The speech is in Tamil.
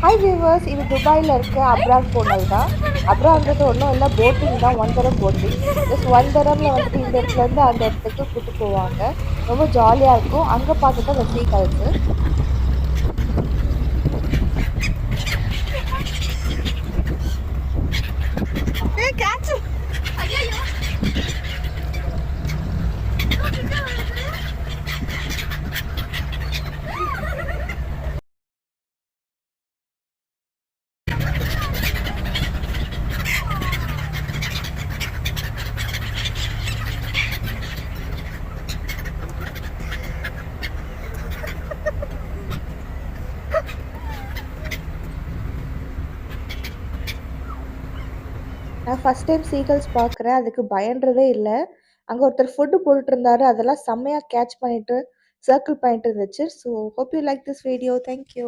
ஹாய் வியூவர்ஸ், இது துபாயில் இருக்க அப்ராக்கு போனது தான். அப்ரான்றது ஒன்றும் இல்லை, போட்டிங் தான். ஒன் தரம் போட்டிங். ஜஸ்ட் ஒன் தரம்ல வந்துட்டு இந்த இடத்துல இருந்து அந்த இடத்துக்கு கூட்டு போவாங்க. ரொம்ப ஜாலியாக இருக்கும். அங்கே பார்த்துட்டு அந்த சீகல்ஸு. நான் ஃபர்ஸ்ட் டைம் சீகல்ஸ் பார்க்குறேன். அதுக்கு பயன்றதே இல்லை. அங்கே ஒருத்தர் ஃபுட்டு போட்டுட்டு இருந்தாரு. அதெல்லாம் செம்மையாக கேட்ச் பண்ணிட்டு சர்க்கிள் பண்ணிட்டு இருந்துச்சு. So hope you like this video. Thank you.